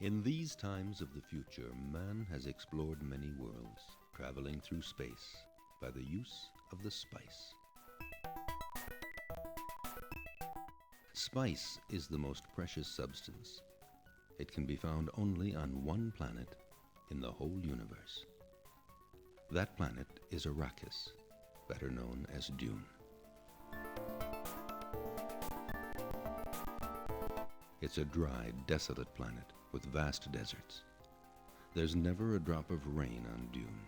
In these times of the future, man has explored many worlds, traveling through space by the use of the spice. Spice is the most precious substance. It can be found only on one planet in the whole universe. That planet is Arrakis, better known as Dune. It's a dry, desolate planet with vast deserts. There's never a drop of rain on Dune.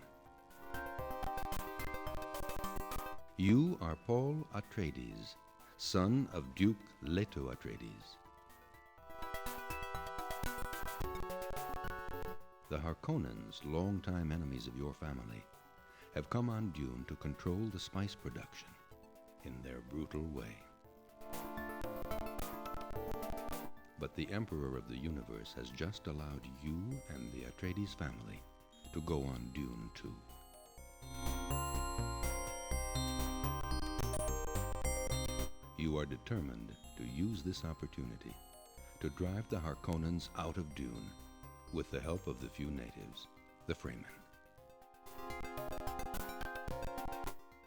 You are Paul Atreides, son of Duke Leto Atreides. The Harkonnens, longtime enemies of your family, have come on Dune to control the spice production in their brutal way. But the Emperor of the Universe has just allowed you and the Atreides family to go on Dune too. You are determined to use this opportunity to drive the Harkonnens out of Dune with the help of the few natives, the Fremen.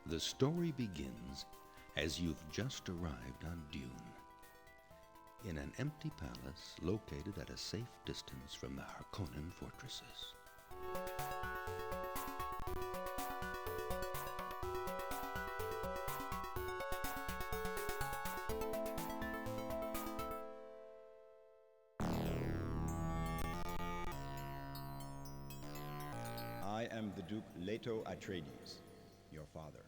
The story begins as you've just arrived on Dune, in an empty palace located at a safe distance from the Harkonnen fortresses. I am the Duke Leto Atreides, your father.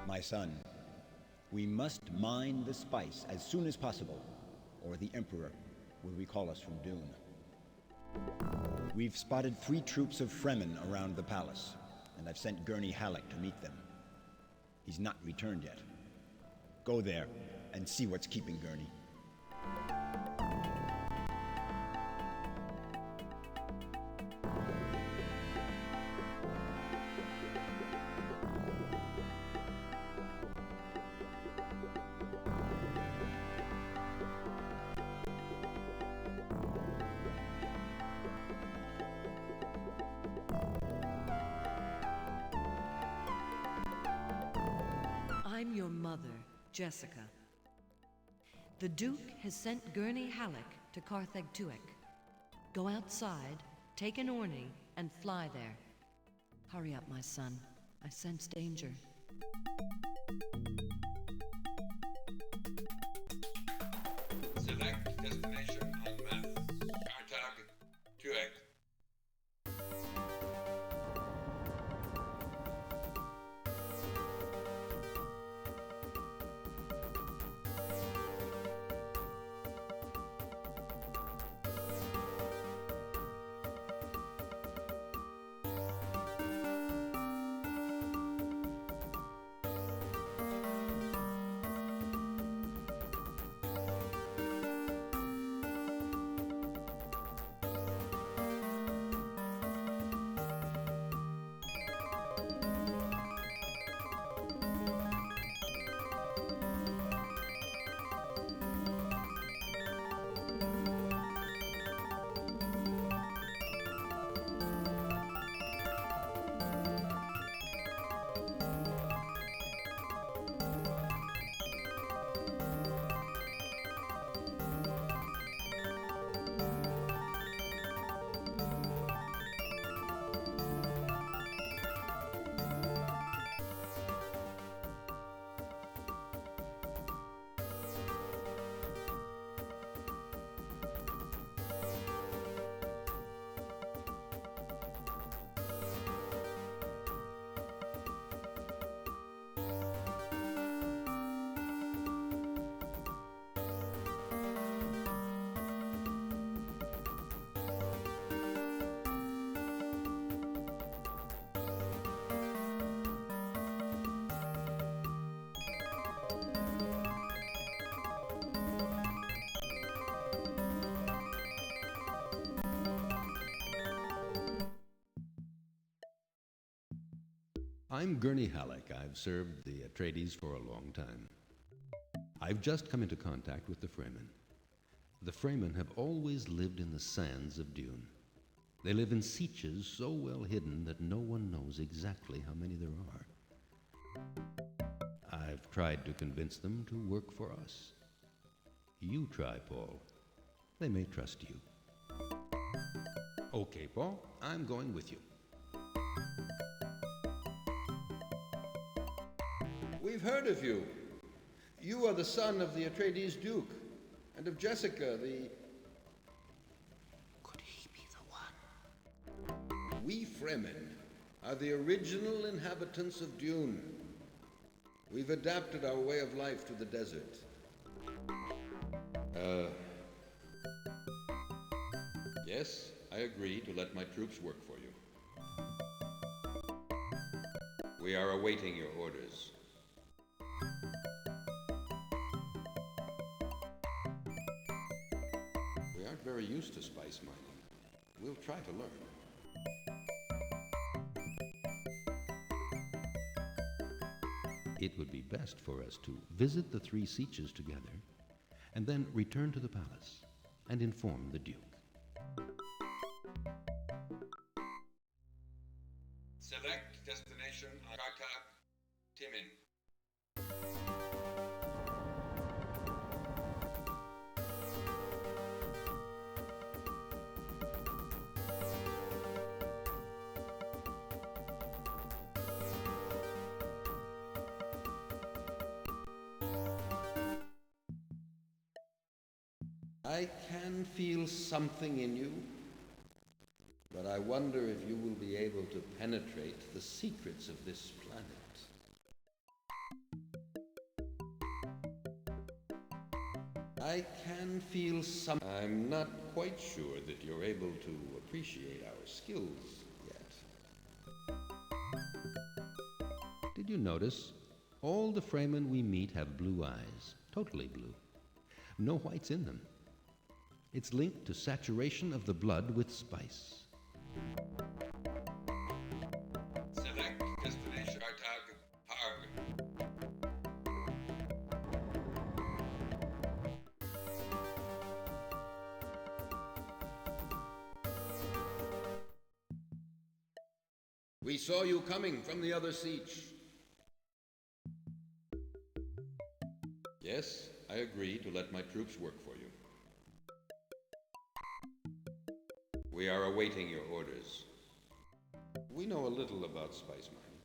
My son, we must mine the spice as soon as possible, or the Emperor will recall us from Dune. We've spotted 3 troops of Fremen around the palace, and I've sent Gurney Halleck to meet them. He's not returned yet. Go there and see what's keeping Gurney. I'm your mother, Jessica. The Duke has sent Gurney Halleck to Carthag Tuek. Go outside, take an Orny, and fly there. Hurry up, my son. I sense danger. Select destination on map. Carthag Tuek. I'm Gurney Halleck. I've served the Atreides for a long time. I've just come into contact with the Fremen. The Fremen have always lived in the sands of Dune. They live in sieges so well hidden that no one knows exactly how many there are. I've tried to convince them to work for us. You try, Paul. They may trust you. Okay, Paul, I'm going with you. We've heard of you. You are the son of the Atreides Duke, and of Jessica, the... Could he be the one? We Fremen are the original inhabitants of Dune. We've adapted our way of life to the desert. Yes, I agree to let my troops work for you. We are awaiting your orders. We aren't very used to spice mining. We'll try to learn. It would be best for us to visit the three sieges together, and then return to the palace and inform the Duke. Select destination Arcag, Timin. I can feel something in you, but I wonder if you will be able to penetrate the secrets of this planet. I can feel some... I'm not quite sure that you're able to appreciate our skills yet. Did you notice? All the Fremen we meet have blue eyes, totally blue. No whites in them. It's linked to saturation of the blood with spice. Select destination Arcag, Harg. We saw you coming from the other siege. Yes, I agree to let my troops work for you. We are awaiting your orders. We know a little about spice mining.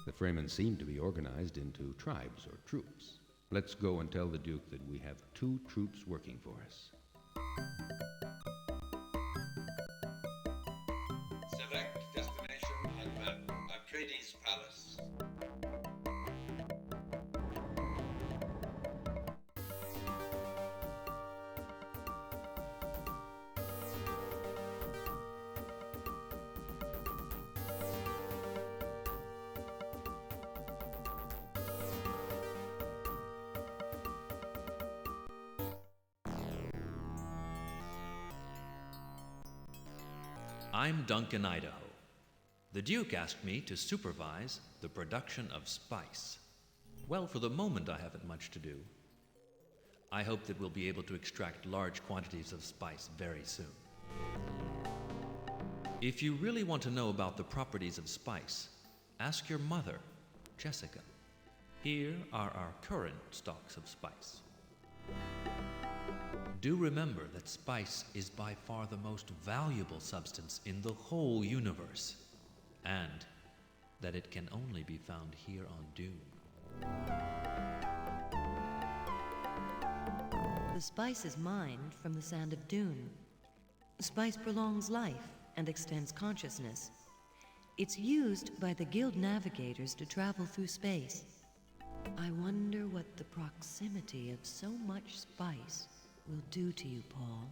The Fremen seem to be organized into tribes or troops. Let's go and tell the Duke that we have 2 troops working for us. Select destination Atreides Palace. I'm Duncan, Idaho. The Duke asked me to supervise the production of spice. Well, for the moment I haven't much to do. I hope that we'll be able to extract large quantities of spice very soon. If you really want to know about the properties of spice, ask your mother, Jessica. Here are our current stocks of spice. Do remember that spice is by far the most valuable substance in the whole universe, and that it can only be found here on Dune. The spice is mined from the sand of Dune. Spice prolongs life and extends consciousness. It's used by the guild navigators to travel through space. I wonder what the proximity of so much spice will do to you, Paul.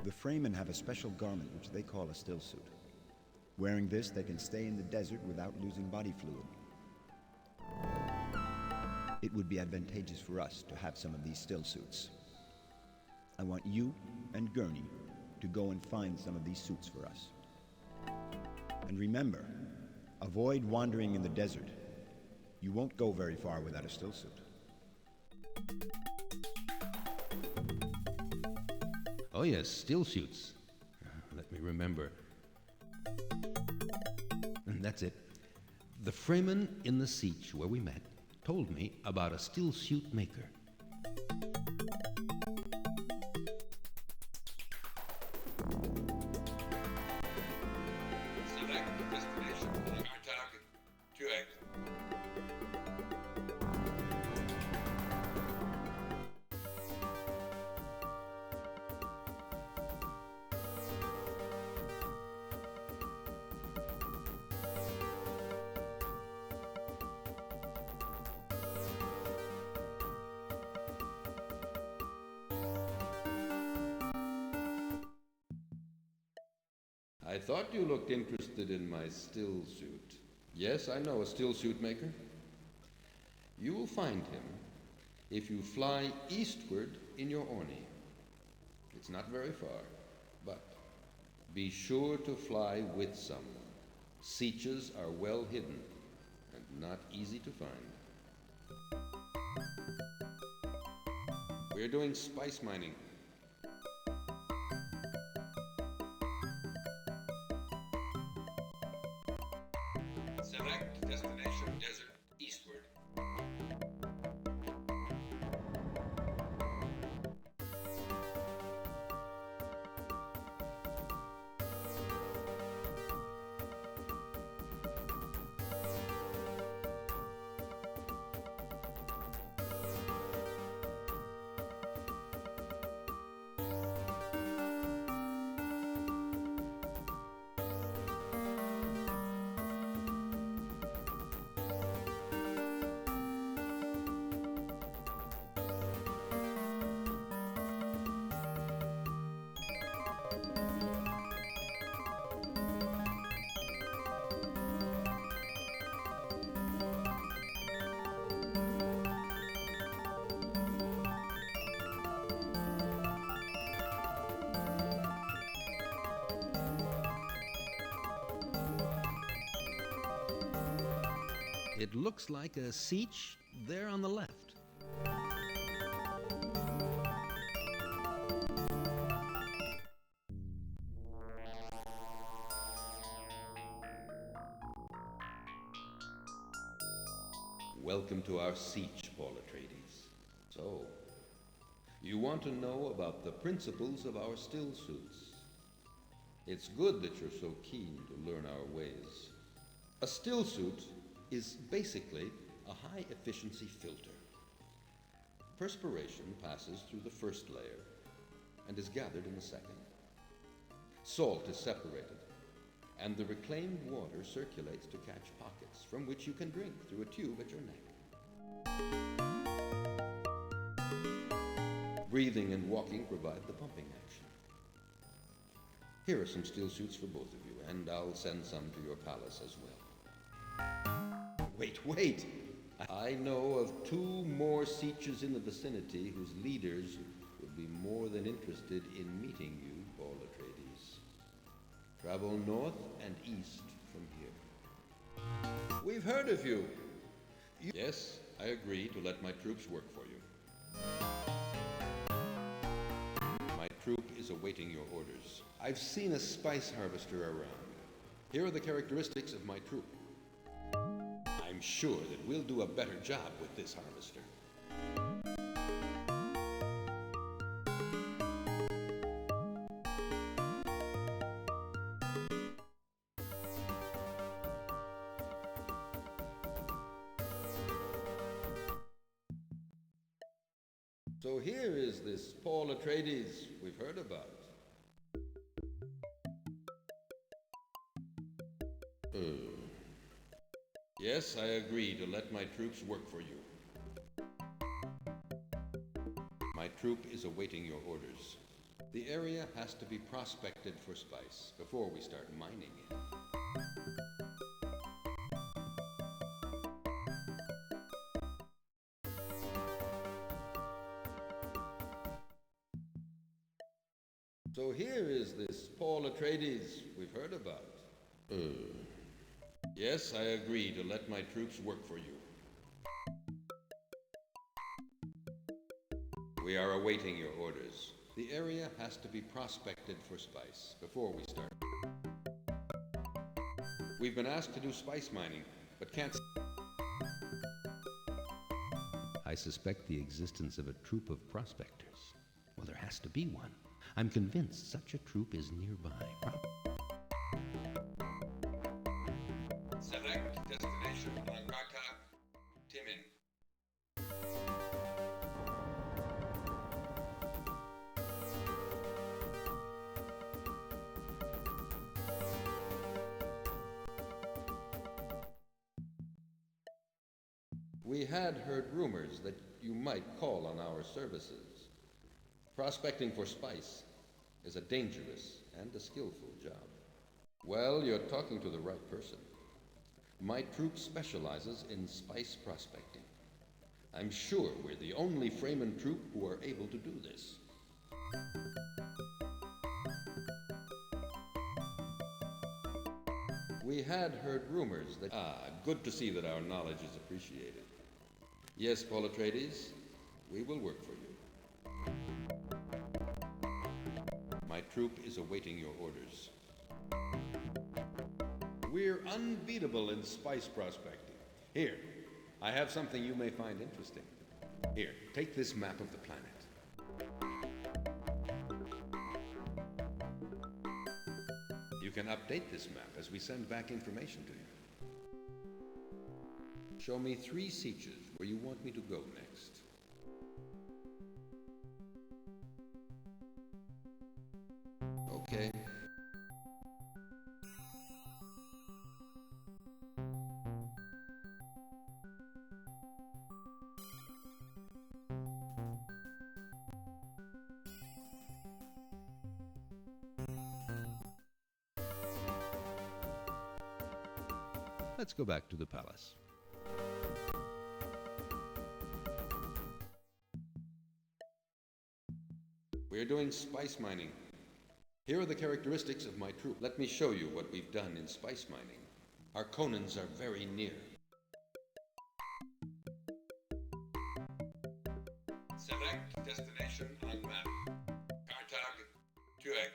The Fremen have a special garment which they call a still suit. Wearing this, they can stay in the desert without losing body fluid. It would be advantageous for us to have some of these still suits. I want you and Gurney to go and find some of these suits for us. And remember, avoid wandering in the desert. You won't go very far without a still suit. Oh yes, still suits. Let me remember. And that's it. The Fremen in the siege where we met told me about a still suit maker. Select the destination. Our target. 2X. I thought you looked interested in my still suit. Yes, I know a still suit maker. You will find him if you fly eastward in your Orni. It's not very far, but be sure to fly with someone. Sieges are well hidden and not easy to find. We're doing spice mining. Select destination. Desert. Eastward. It looks like a siege there on the left. Welcome to our siege, Paul Atreides. So, you want to know about the principles of our still suits. It's good that you're so keen to learn our ways. A still suit is basically a high-efficiency filter. Perspiration passes through the first layer and is gathered in the second. Salt is separated, and the reclaimed water circulates to catch pockets from which you can drink through a tube at your neck. Breathing and walking provide the pumping action. Here are some steel suits for both of you, and I'll send some to your palace as well. Wait! I know of 2 more sieges in the vicinity whose leaders would be more than interested in meeting you, Paul Atreides. Travel north and east from here. We've heard of you. Yes, I agree to let my troops work for you. My troop is awaiting your orders. I've seen a spice harvester around. Here are the characteristics of my troop. I'm sure that we'll do a better job with this harvester. So here is this Paul Atreides we've heard about. Yes, I agree to let my troops work for you. My troop is awaiting your orders. The area has to be prospected for spice before we start mining it. So here is this Paul Atreides we've heard about. Yes, I agree to let my troops work for you. We are awaiting your orders. The area has to be prospected for spice before we start. We've been asked to do spice mining, but can't... I suspect the existence of a troop of prospectors. Well, there has to be one. I'm convinced such a troop is nearby. Select destination on Raka, Timin. We had heard rumors that you might call on our services. Prospecting for spice is a dangerous and a skillful job. Well, you're talking to the right person. My troop specializes in spice prospecting. I'm sure we're the only Fremen troop who are able to do this. We had heard rumors that... good to see that our knowledge is appreciated. Yes, Paul Atreides, we will work for you. My troop is awaiting your orders. We're unbeatable in spice prospecting. Here, I have something you may find interesting. Here, take this map of the planet. You can update this map as we send back information to you. Show me 3 sietches where you want me to go next. Okay. Let's go back to the palace. We're doing spice mining. Here are the characteristics of my troop. Let me show you what we've done in spice mining. Our Conans are very near. Select destination on map. Kartag, Tuek.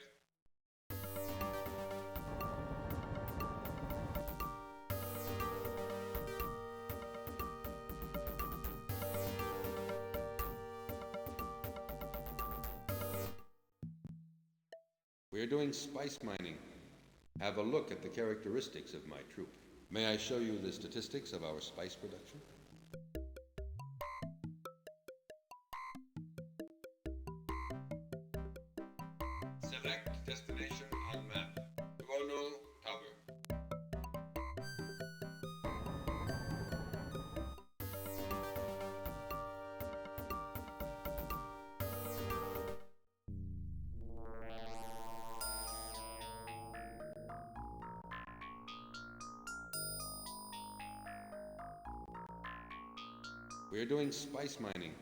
We're doing spice mining. Have a look at the characteristics of my troop. May I show you the statistics of our spice production? Select destination on map. Duono, Tower. We're doing spice mining.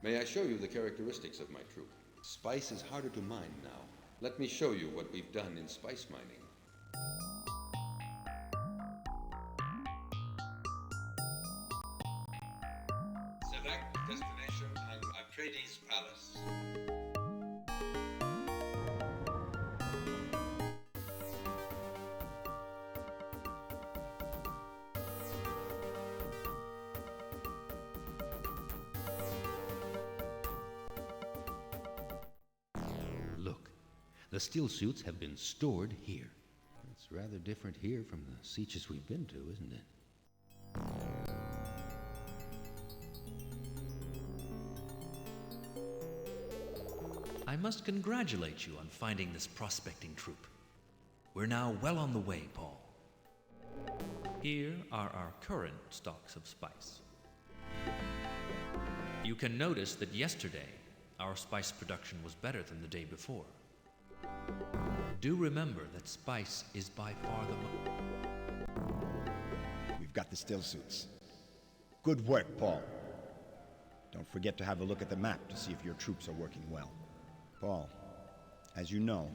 May I show you the characteristics of my troop? Spice is harder to mine now. Let me show you what we've done in spice mining. Select destination on Atreides Palace. Look, the steel suits have been stored here. It's rather different here from the sietches we've been to, isn't it? I must congratulate you on finding this prospecting troop. We're now well on the way, Paul. Here are our current stocks of spice. You can notice that yesterday, our spice production was better than the day before. Do remember that spice is by far the We've got the still suits. Good work, Paul. Don't forget to have a look at the map to see if your troops are working well. Paul, As you know,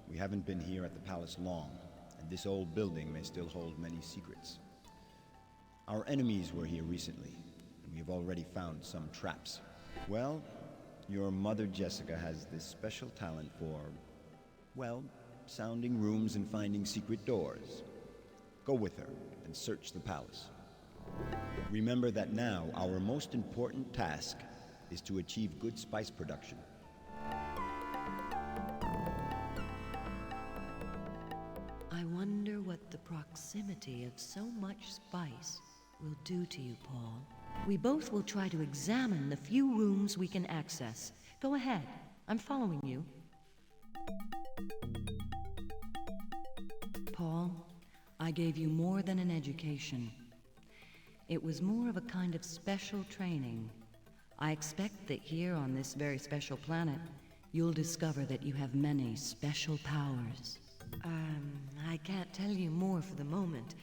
we haven't been here at the palace long, and this old building may still hold many secrets. Our enemies were here recently, and we have already found some traps. Well, your mother Jessica has this special talent for, well, sounding rooms and finding secret doors. Go with her and search the palace. Remember that now our most important task is to achieve good spice production. I wonder what the proximity of so much spice will do to you, Paul. We both will try to examine the few rooms we can access. Go ahead. I'm following you. Paul, I gave you more than an education. It was more of a kind of special training. I expect that here on this very special planet, you'll discover that you have many special powers. I can't tell you more for the moment,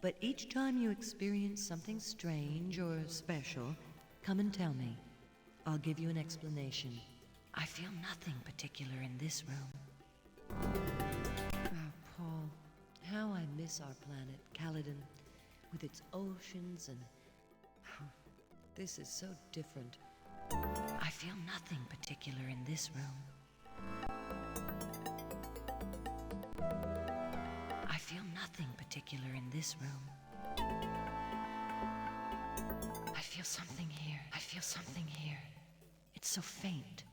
but each time you experience something strange or special, come and tell me. I'll give you an explanation. I feel nothing particular in this room. Oh, Paul, how I miss our planet, Caladan, with its oceans and... This is so different. I feel nothing particular in this room. I feel nothing particular in this room. I feel something here. I feel something here. It's so faint.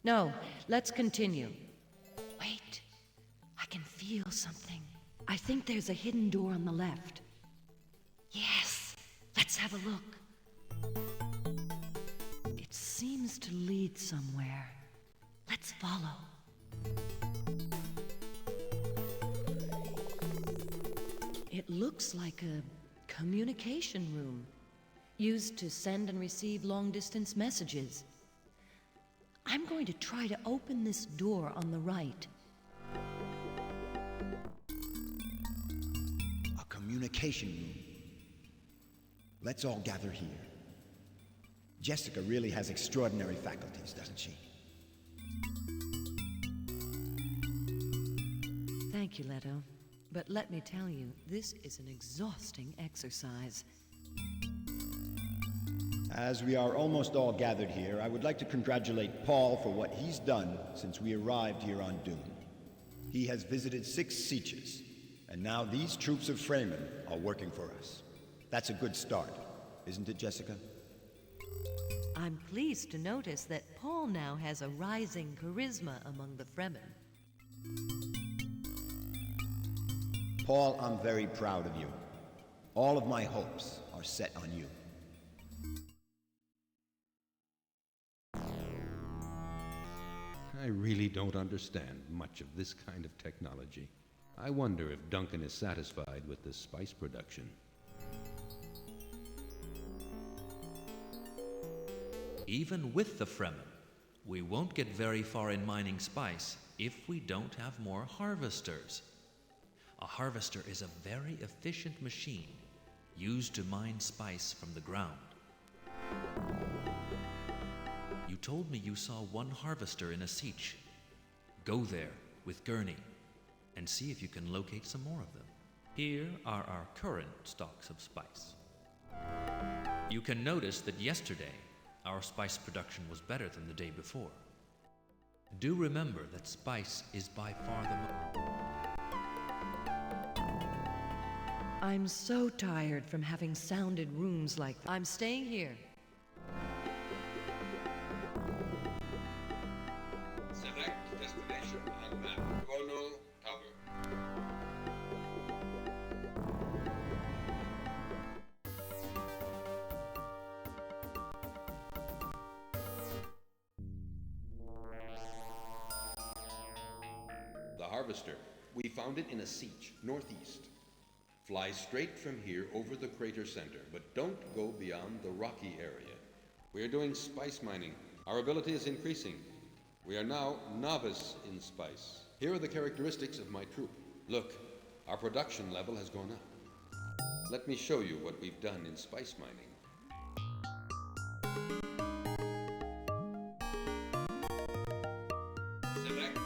No, let's continue. Wait, I can feel something. I think there's a hidden door on the left. Yes, let's have a look. It seems to lead somewhere. Let's follow. It looks like a communication room, used to send and receive long-distance messages. I'm going to try to open this door on the right. A communication room. Let's all gather here. Jessica really has extraordinary faculties, doesn't she? Thank you, Leto. But let me tell you, this is an exhausting exercise. As we are almost all gathered here, I would like to congratulate Paul for what he's done since we arrived here on Dune. He has visited 6 sietches, and now these troops of Fremen are working for us. That's a good start, isn't it, Jessica? I'm pleased to notice that Paul now has a rising charisma among the Fremen. Paul, I'm very proud of you. All of my hopes are set on you. I really don't understand much of this kind of technology. I wonder if Duncan is satisfied with the spice production. Even with the Fremen, we won't get very far in mining spice if we don't have more harvesters. A harvester is a very efficient machine used to mine spice from the ground. You told me you saw one harvester in a sietch. Go there with Gurney and see if you can locate some more of them. Here are our current stocks of spice. You can notice that yesterday our spice production was better than the day before. Do remember that spice is by far the most... I'm so tired from having sounded rooms like that. I'm staying here. Select destination on map. Chrono tower. The harvester. We found it in a sietch, northeast. Fly straight from here over the crater center, but don't go beyond the rocky area. We are doing spice mining. Our ability is increasing. We are now novice in spice. Here are the characteristics of my troop. Look, our production level has gone up. Let me show you what we've done in spice mining. Select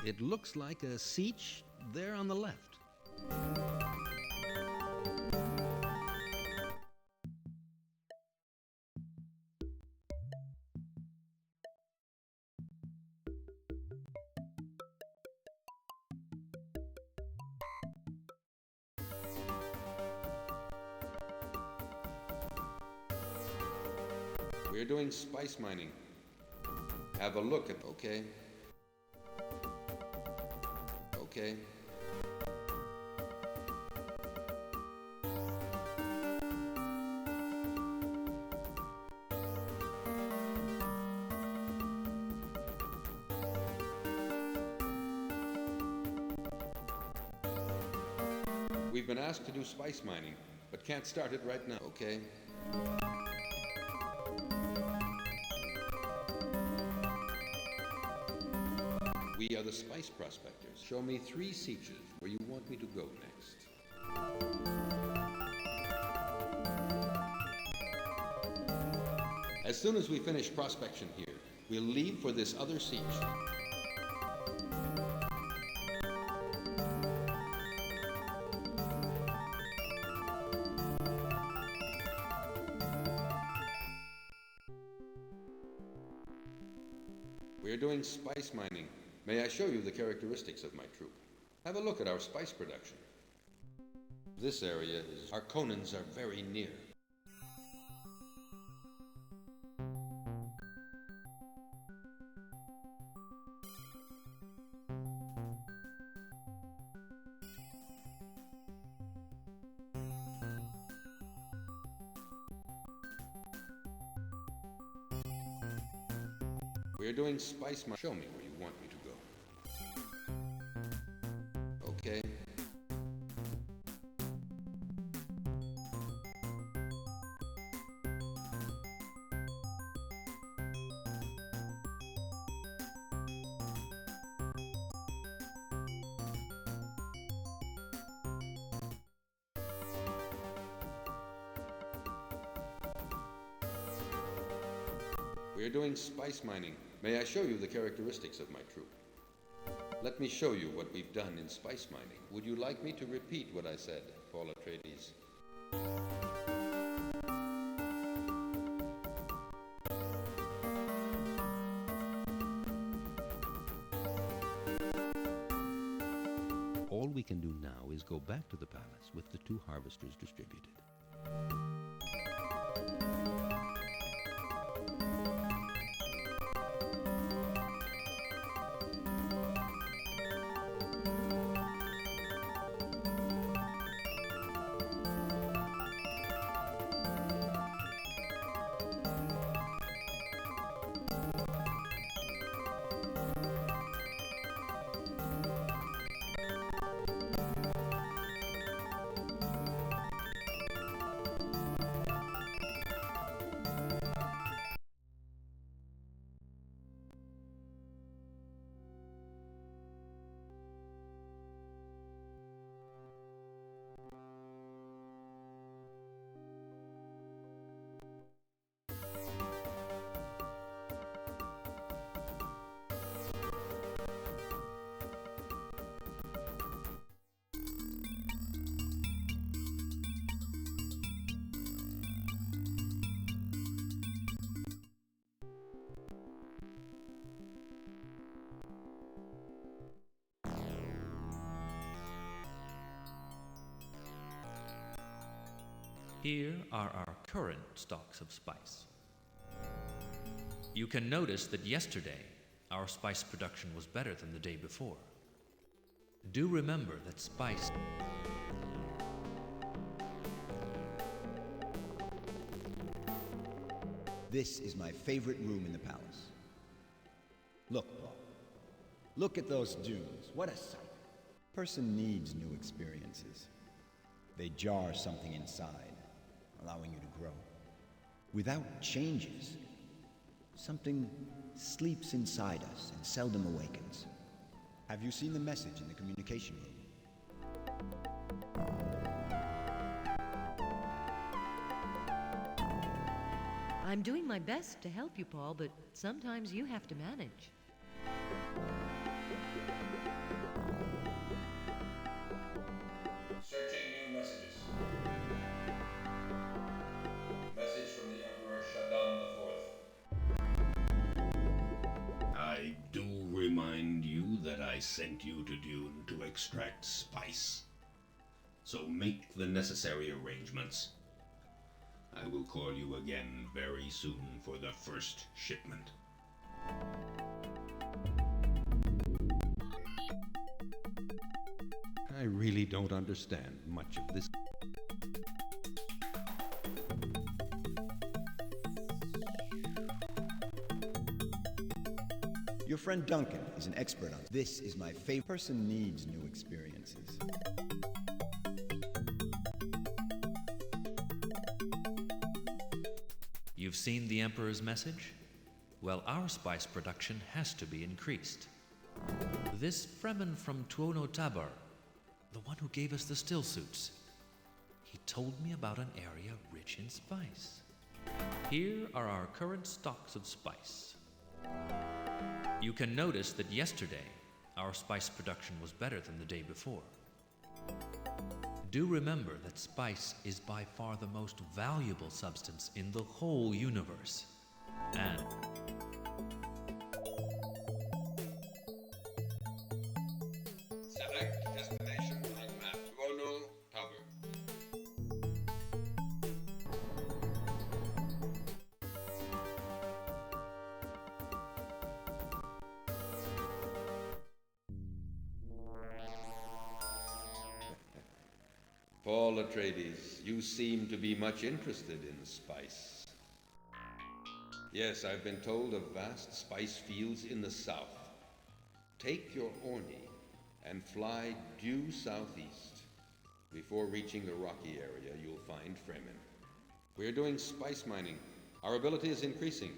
It looks like a siege there on the left. We're doing spice mining. Have a look at... Okay. Okay. We've been asked to do spice mining, but can't start it right now. Okay. We are the spice prospectors. Show me 3 sieges where you want me to go next. As soon as we finish prospection here, we'll leave for this other siege. We're doing spice mining. May I show you the characteristics of my troop? Have a look at our spice production. This area is... Our Conans are very near. We're doing spice mining. Show me where you want me to go. Okay. We're doing spice mining. May I show you the characteristics of my troop? Let me show you what we've done in spice mining. Would you like me to repeat what I said, Paul Atreides? All we can do now is go back to the palace with the 2 harvesters distributed. Here are our current stocks of spice. You can notice that yesterday our spice production was better than the day before. Do remember that spice... This is my favorite room in the palace. Look, Paul. Look at those dunes. What a sight. Person needs new experiences. They jar something inside, allowing you to grow. Without changes, something sleeps inside us and seldom awakens. Have you seen the message in the communication room? I'm doing my best to help you, Paul, but sometimes you have to manage. sent you to Dune to extract spice. So make the necessary arrangements. I will call you again very soon for the first shipment. I really don't understand much of this. Your friend Duncan is an expert on this. Is my favorite. Person needs new experiences. You've seen the Emperor's message? Well, our spice production has to be increased. This Fremen from Tuono Tabar, the one who gave us the still suits, he told me about an area rich in spice. Here are our current stocks of spice. You can notice that yesterday, our spice production was better than the day before. Do remember that spice is by far the most valuable substance in the whole universe. And Select destination on map. Tuono Tower. Paul Atreides, you seem to be much interested in spice. Yes, I've been told of vast spice fields in the south. Take your Orni and fly due southeast. Before reaching the rocky area, you'll find Fremen. We're doing spice mining. Our ability is increasing.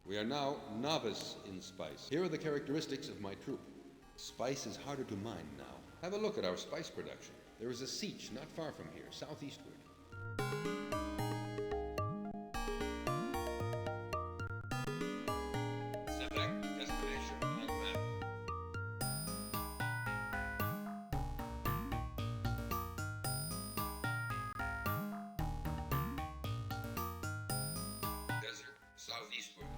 We are now novice in spice. Here are the characteristics of my troop. Spice is harder to mine now. Have a look at our spice production. There is a sietch not far from here, southeastward. Select destination on map. Desert, southeastward.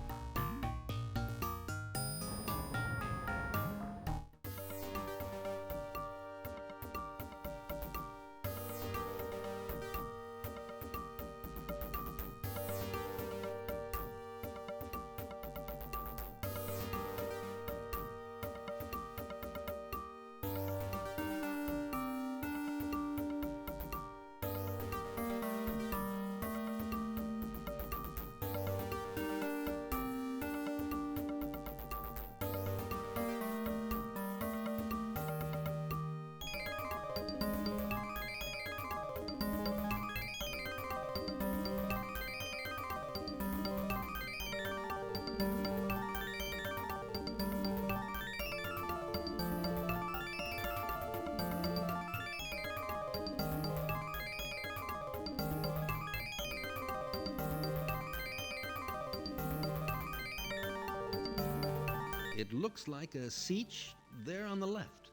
It looks like a sietch there on the left.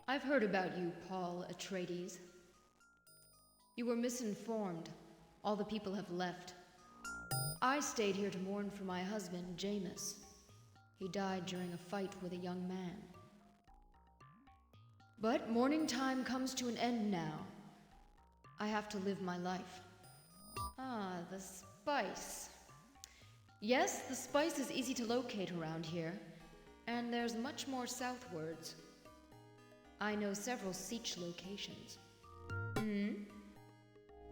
I've heard about you, Paul Atreides. You were misinformed. All the people have left. I stayed here to mourn for my husband, Jameis. He died during a fight with a young man. But mourning time comes to an end now. I have to live my life. Ah, the spice. Yes, the spice is easy to locate around here, and there's much more southwards. I know several sietch locations.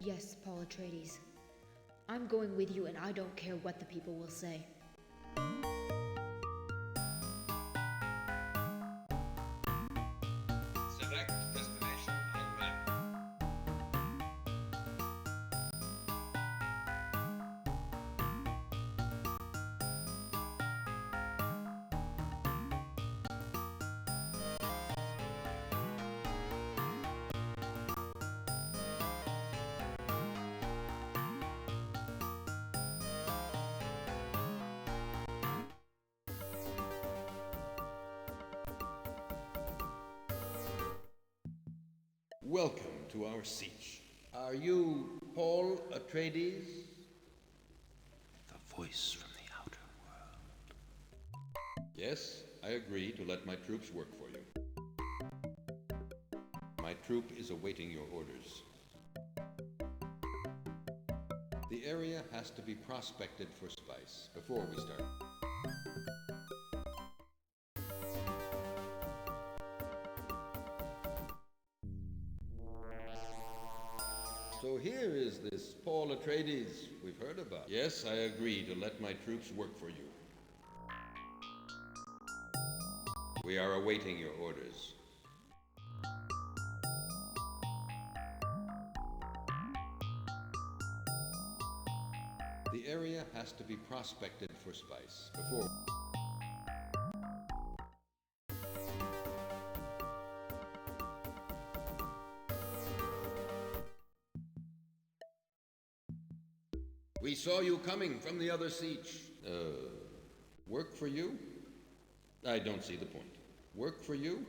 Yes, Paul Atreides. I'm going with you, and I don't care what the people will say. Select destination on map. Welcome to our siege. Are you Paul Atreides? The voice from the outer world. Yes, I agree to let my troops work for you. My troop is awaiting your orders. The area has to be prospected for spice before we start. So here is this Paul Atreides we've heard about. Yes, I agree to let my troops work for you. We are awaiting your orders. The area has to be prospected for spice before... We saw you coming from the other siege. Work for you? I don't see the point. Work for you?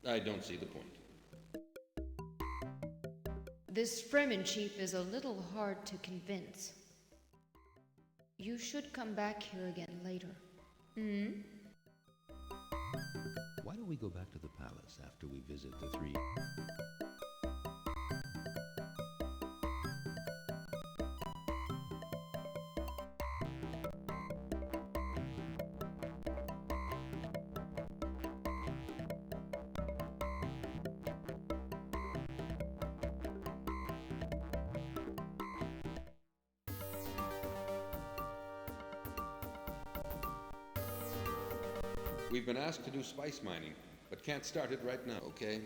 I don't see the point. This Fremen chief is a little hard to convince. You should come back here again later. Why don't we go back to the palace after we visit the three... We've been asked to do spice mining, but can't start it right now, okay?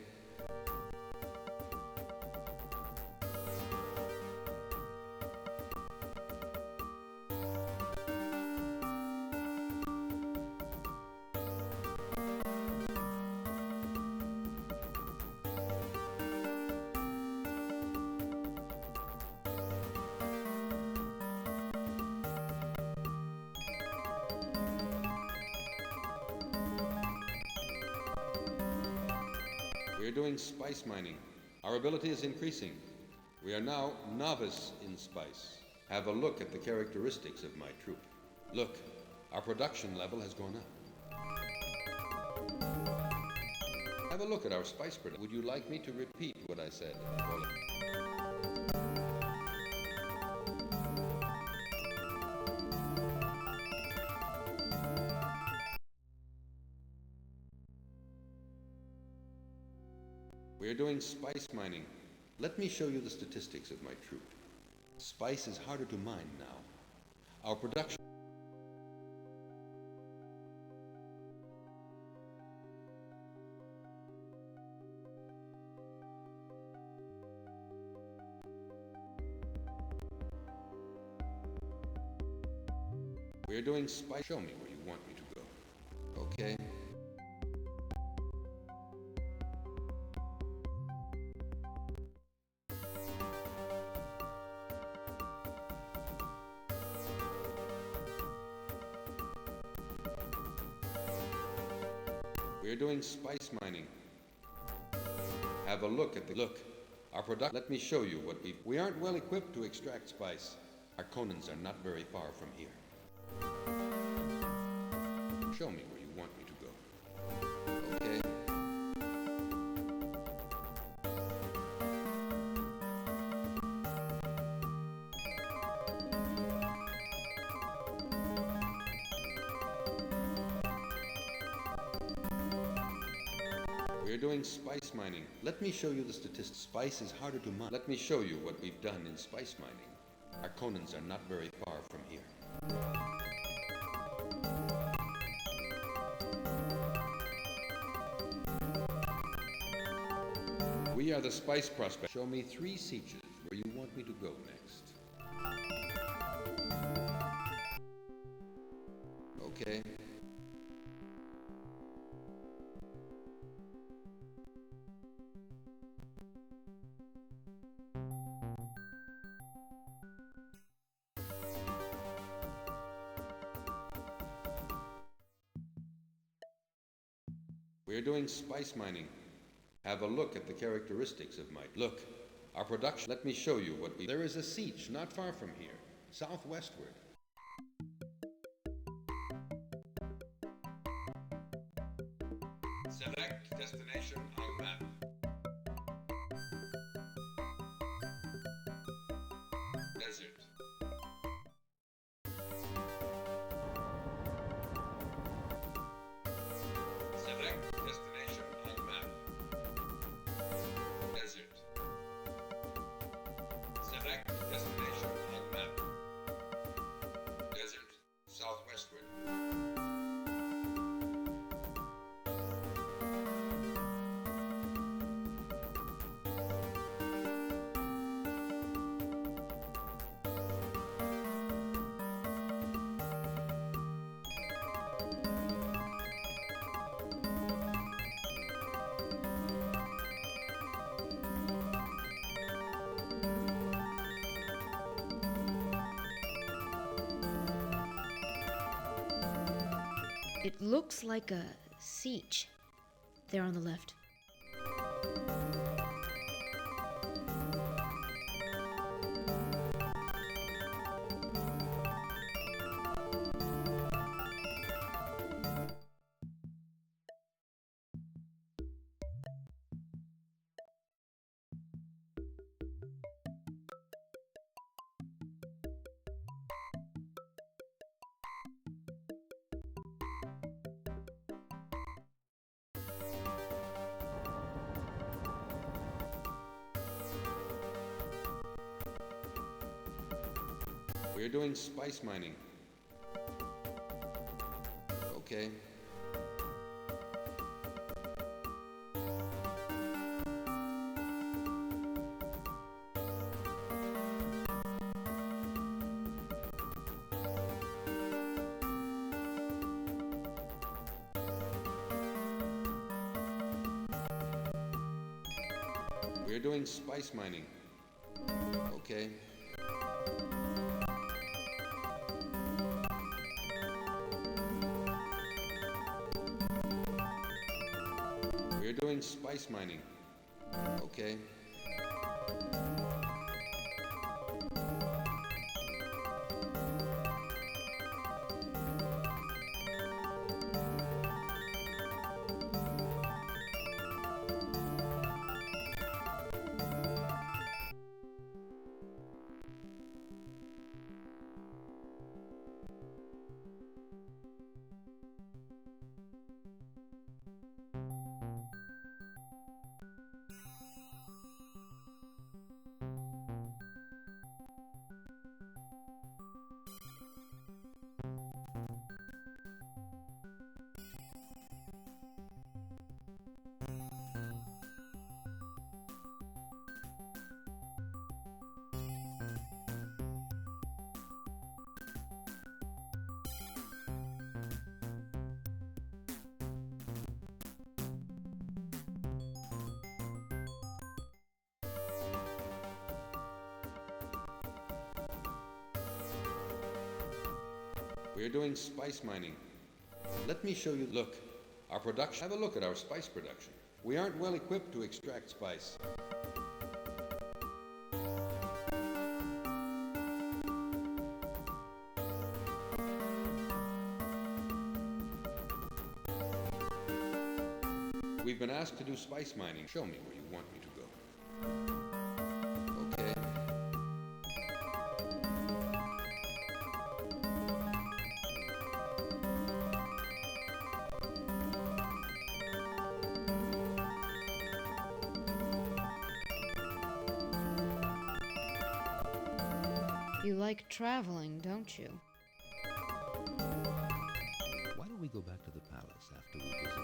We are doing spice mining. Our ability is increasing. We are now novice in spice. Have a look at the characteristics of my troop. Look, our production level has gone up. Have a look at our spice production. Would you like me to repeat what I said? We are doing spice mining. Let me show you the statistics of my troop. Spice is harder to mine now. Our production... We are doing spice... Show me where you want me to go. Okay. We are doing spice mining. Have a look at the... Look, our product... Let me show you what we... We aren't well equipped to extract spice. Our Conans are not very far from here. Show me where you want me to go. Okay. We're doing spice mining. Let me show you the statistics. Spice is harder to mine. Let me show you what we've done in spice mining. Our Conans are not very far from here. We are the spice prospect. Show me 3 sieges where you want me to go next. Okay. We are doing spice mining. Have a look at the characteristics of my... Look, our production... Let me show you what we... There is a siege not far from here, southwestward. Select destination on map. Desert. Select destination on map. Desert. Select destination on map. Desert. Southwestward. It looks like a siege. There on the left. We're doing spice mining. Okay. We're doing spice mining. Okay. We're doing spice mining. Okay. We're doing spice mining. Let me show you. Look, our production. Have a look at our spice production. We aren't well equipped to extract spice. We've been asked to do spice mining. Show me where you want me to go. Okay. You like traveling, don't you? Why don't we go back to the palace after we visit?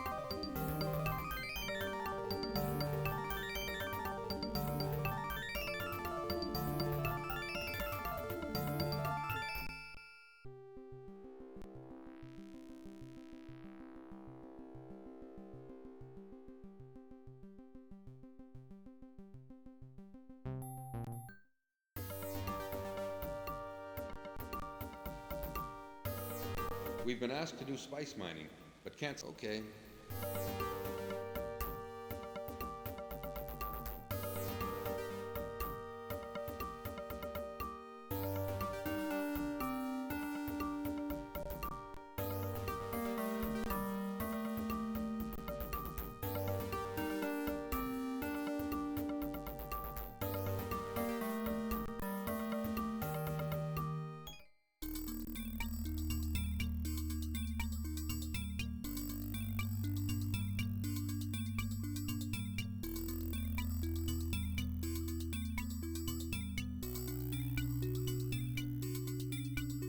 We've been asked to do spice mining, but can't. Okay.